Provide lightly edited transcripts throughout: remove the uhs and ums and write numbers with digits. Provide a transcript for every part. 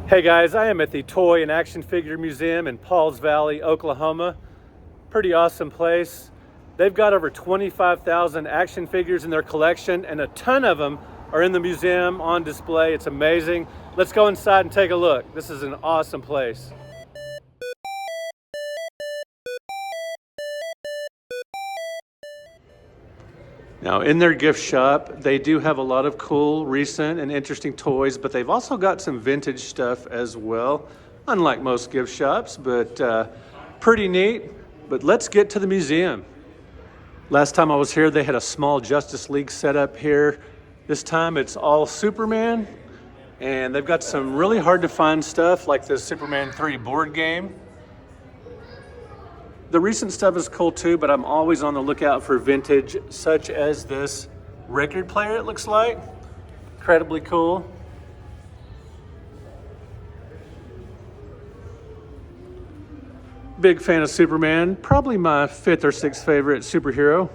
Hey guys, I am at the Toy and Action Figure Museum in Pauls Valley, Oklahoma. Pretty awesome place. They've got over 25,000 action figures in their collection, and a ton of them are in the museum on display. It's amazing. Let's go inside and take a look. This is an awesome place. Now, in their gift shop, they do have a lot of cool, recent, and interesting toys, but they've also got some vintage stuff as well, unlike most gift shops, but pretty neat. But let's get to the museum. Last time I was here, they had a small Justice League setup here. This time it's all Superman, and they've got some really hard to find stuff like the Superman 3 board game. The recent stuff is cool too, but I'm always on the lookout for vintage, such as this record player, it looks like. Incredibly cool. Big fan of Superman, probably my 5th or 6th favorite superhero.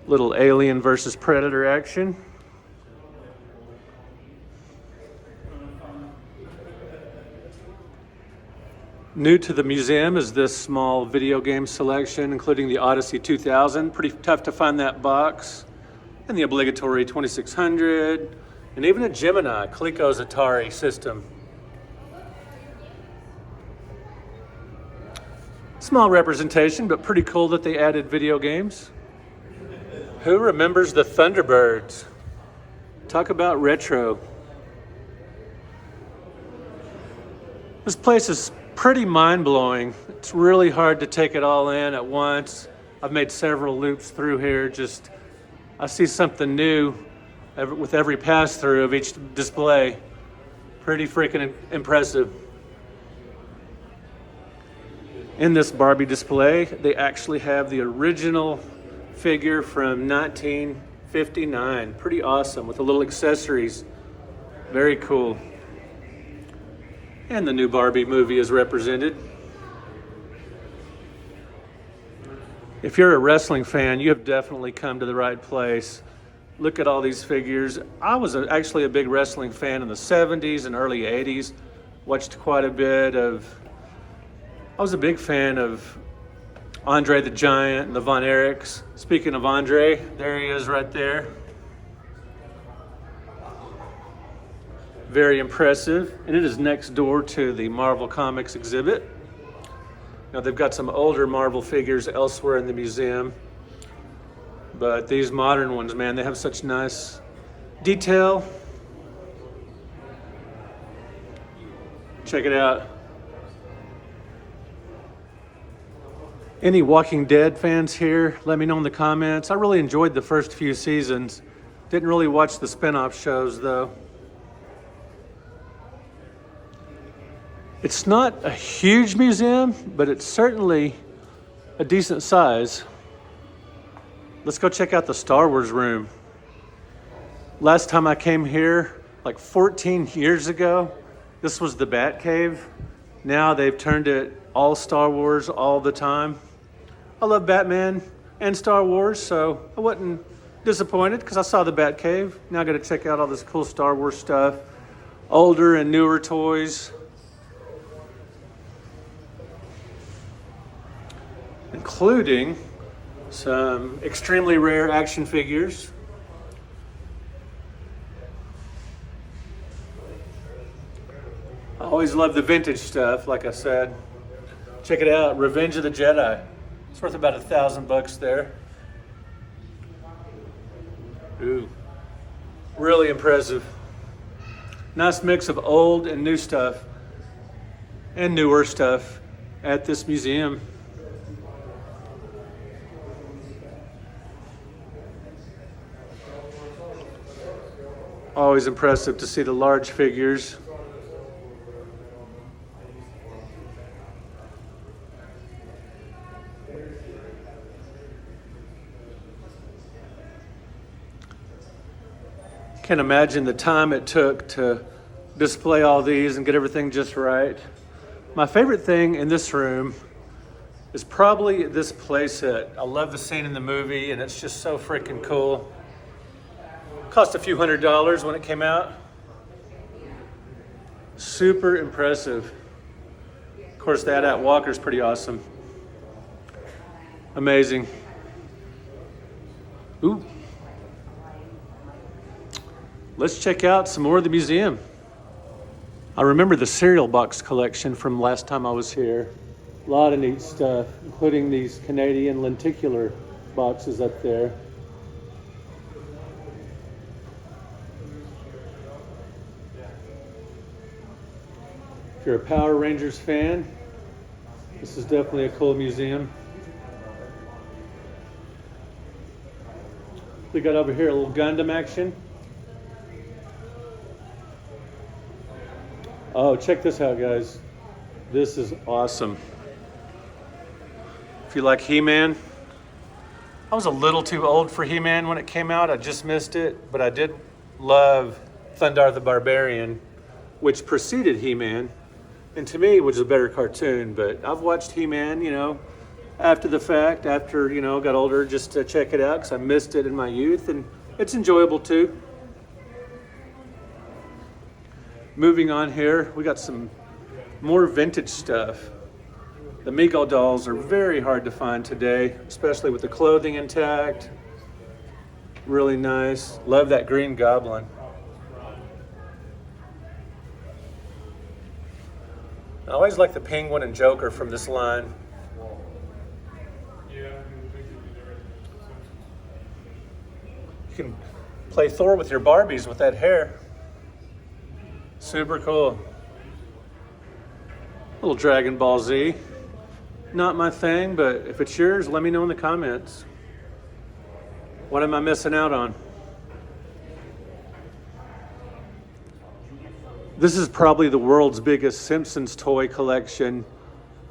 Little Alien versus Predator action. New to the museum is this small video game selection, including the Odyssey 2000. Pretty tough to find that box. And the obligatory 2600, and even a Gemini, Coleco's Atari system. Small representation, but pretty cool that they added video games. Who remembers the Thunderbirds? Talk about retro. This place is pretty mind-blowing. It's really hard to take it all in at once. I've made several loops through here. I see something new with every pass-through of each display. Pretty freaking impressive. In this Barbie display, they actually have the original figure from 1959. Pretty awesome, with the little accessories. Very cool. And the new Barbie movie is represented. If you're a wrestling fan, you have definitely come to the right place. Look at all these figures. I was actually a big wrestling fan in the 70s and early 80s. Watched quite a bit of... I was a big fan of Andre the Giant and the Von Erichs. Speaking of Andre, there he is right there. Very impressive, and it is next door to the Marvel Comics exhibit. Now they've got some older Marvel figures elsewhere in the museum, but these modern ones, man, they have such nice detail. Check it out. Any Walking Dead fans here? Let me know in the comments. I really enjoyed the first few seasons. Didn't really watch the spin-off shows though. It's not a huge museum, but it's certainly a decent size. Let's go check out the Star Wars room. Last time I came here, like 14 years ago, this was the Bat Cave. Now they've turned it all Star Wars all the time. I love Batman and Star Wars, so I wasn't disappointed because I saw the Bat Cave. Now I got to check out all this cool Star Wars stuff, older and newer toys. Including some extremely rare action figures. I always love the vintage stuff, like I said. Check it out, Revenge of the Jedi. It's worth about $1,000 there. Ooh, really impressive. Nice mix of old and new stuff, and newer stuff at this museum. Always impressive to see the large figures. Can't imagine the time it took to display all these and get everything just right. My favorite thing in this room is probably this playset. I love the scene in the movie, and it's just so freaking cool. Cost a few $100s when it came out. Super impressive. Of course, that walker's pretty awesome. Amazing. Ooh. Let's check out some more of the museum. I remember the cereal box collection from last time I was here. A lot of neat stuff, including these Canadian lenticular boxes up there. If you're a Power Rangers fan, this is definitely a cool museum. We got over here a little Gundam action. Oh, check this out, guys. This is awesome. If you like He-Man, I was a little too old for He-Man when it came out. I just missed it, but I did love Thundar the Barbarian, which preceded He-Man, and to me, was a better cartoon. But I've watched He-Man, after the fact, after, got older, just to check it out, because I missed it in my youth, and it's enjoyable too. Moving on here, we got some more vintage stuff. The Mego dolls are very hard to find today, especially with the clothing intact. Really nice. Love that Green Goblin. I always like the Penguin and Joker from this line. You can play Thor with your Barbies with that hair. Super cool. Little Dragon Ball Z. Not my thing, but if it's yours, let me know in the comments. What am I missing out on? This is probably the world's biggest Simpsons toy collection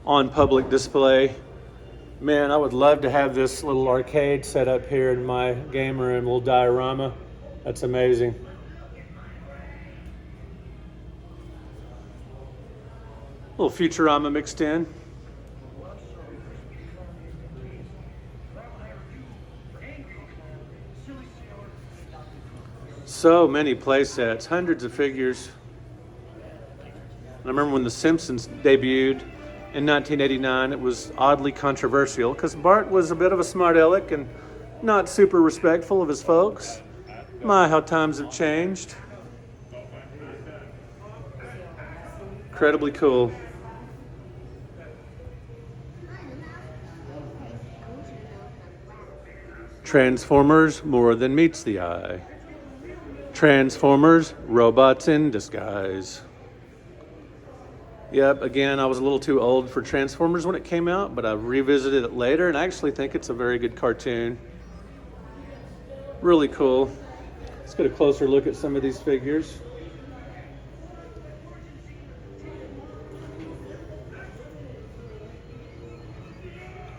on public display. Man, I would love to have this little arcade set up here in my game room, little diorama. That's amazing. A little Futurama mixed in. So many play sets, hundreds of figures. I remember when The Simpsons debuted in 1989, it was oddly controversial because Bart was a bit of a smart aleck and not super respectful of his folks. My, how times have changed. Incredibly cool. Transformers, more than meets the eye. Transformers, robots in disguise. Yep, again, I was a little too old for Transformers when it came out, but I revisited it later and I actually think it's a very good cartoon. Really cool. Let's get a closer look at some of these figures.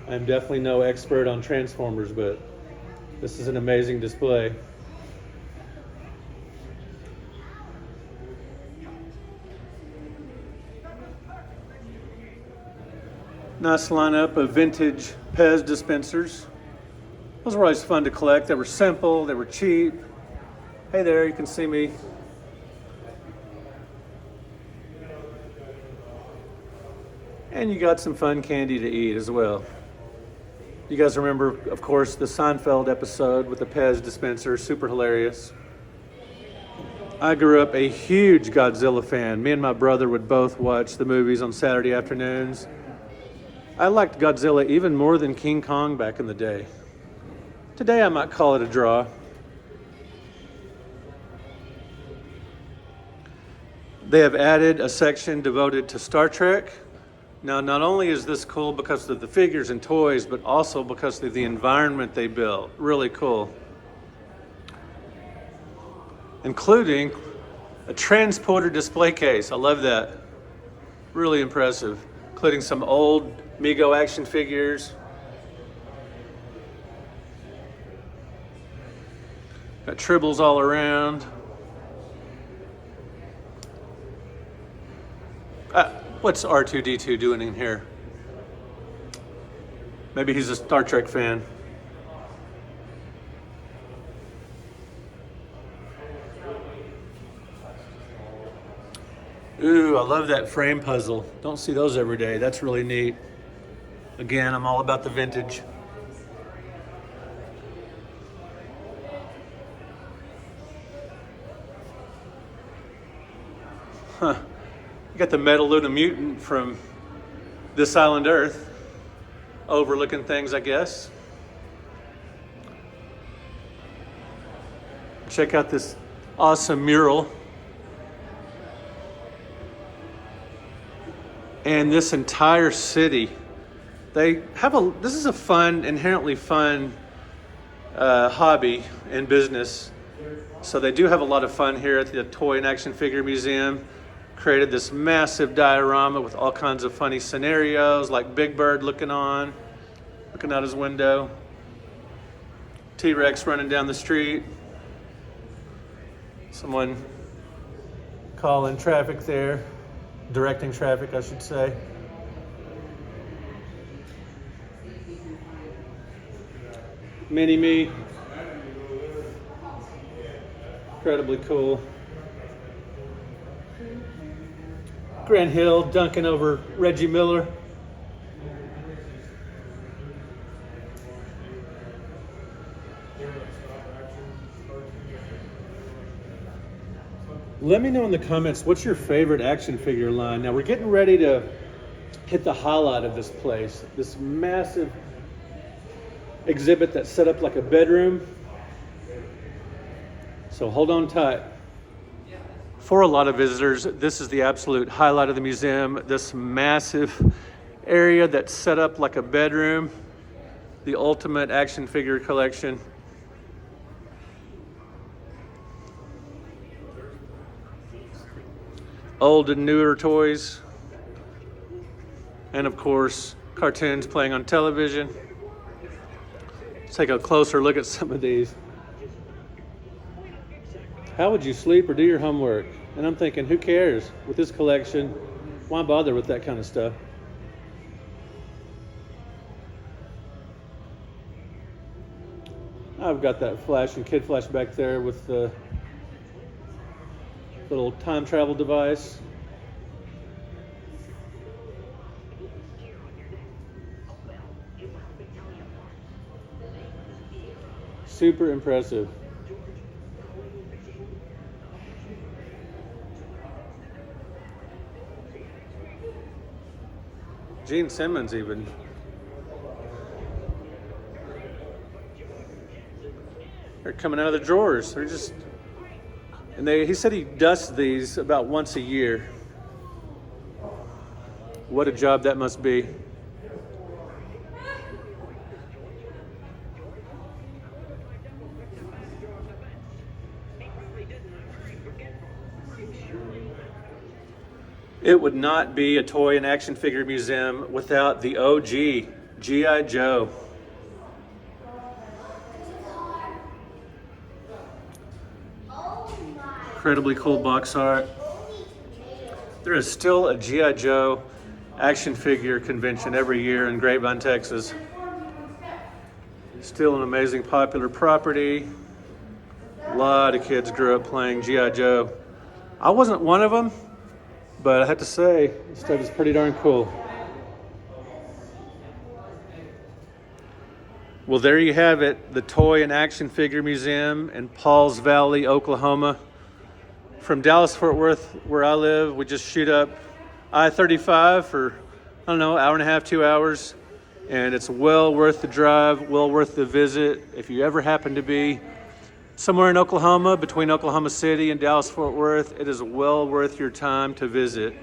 I'm definitely no expert on Transformers, but this is an amazing display. Nice lineup of vintage Pez dispensers. Those were always fun to collect. They were simple, they were cheap. Hey there, you can see me. And you got some fun candy to eat as well. You guys remember, of course, the Seinfeld episode with the Pez dispenser, super hilarious. I grew up a huge Godzilla fan. Me and my brother would both watch the movies on Saturday afternoons. I liked Godzilla even more than King Kong back in the day. Today I might call it a draw. They have added a section devoted to Star Trek. Now, not only is this cool because of the figures and toys, but also because of the environment they built. Really cool. Including a transporter display case. I love that. Really impressive. Including some old Mego action figures. Got tribbles all around. What's R2-D2 doing in here? Maybe he's a Star Trek fan. Ooh, I love that frame puzzle. Don't see those every day. That's really neat. Again, I'm all about the vintage. Huh. You got the Metaluna Mutant from This Island Earth, overlooking things, I guess. Check out this awesome mural. And this entire city, they have this is a fun, inherently fun hobby and business. So they do have a lot of fun here at the Toy and Action Figure Museum. Created this massive diorama with all kinds of funny scenarios, like Big Bird looking out his window, T-Rex running down the street, someone calling traffic there, directing traffic, I should say. Mini-Me, incredibly cool. Grant Hill dunking over Reggie Miller. Let me know in the comments, what's your favorite action figure line? Now we're getting ready to hit the highlight of this place. This massive exhibit that's set up like a bedroom. So hold on tight. For a lot of visitors, this is the absolute highlight of the museum. This massive area that's set up like a bedroom. The ultimate action figure collection. Old and newer toys. And of course, cartoons playing on television. Let's take a closer look at some of these. How would you sleep or do your homework? And I'm thinking, who cares? With this collection, why bother with that kind of stuff? I've got that Flash and Kid Flash back there with the little time travel device. Super impressive. Gene Simmons even. They're coming out of the drawers. They're just, and he said he dusts these about once a year. What a job that must be. It would not be a toy and action figure museum without the OG, G.I. Joe. Incredibly cool box art. There is still a G.I. Joe action figure convention every year in Grapevine, Texas. Still an amazing popular property. A lot of kids grew up playing G.I. Joe. I wasn't one of them, but I have to say, this stuff is pretty darn cool. Well, there you have it, the Toy and Action Figure Museum in Pauls Valley, Oklahoma. From Dallas-Fort Worth, where I live, we just shoot up I-35 for, I don't know, hour and a half, 2 hours. And it's well worth the drive, well worth the visit. If you ever happen to be somewhere in Oklahoma, between Oklahoma City and Dallas-Fort Worth, it is well worth your time to visit.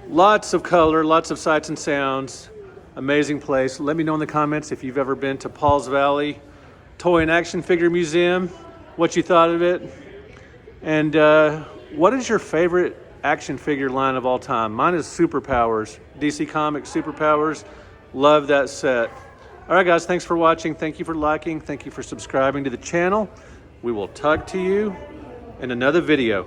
Lots of color, lots of sights and sounds. Amazing place. Let me know in the comments if you've ever been to Pauls Valley Toy and Action Figure Museum, what you thought of it. And what is your favorite action figure line of all time? Mine is Superpowers, DC Comics Superpowers. Love that set. All right, guys, thanks for watching. Thank you for liking. Thank you for subscribing to the channel. We will talk to you in another video.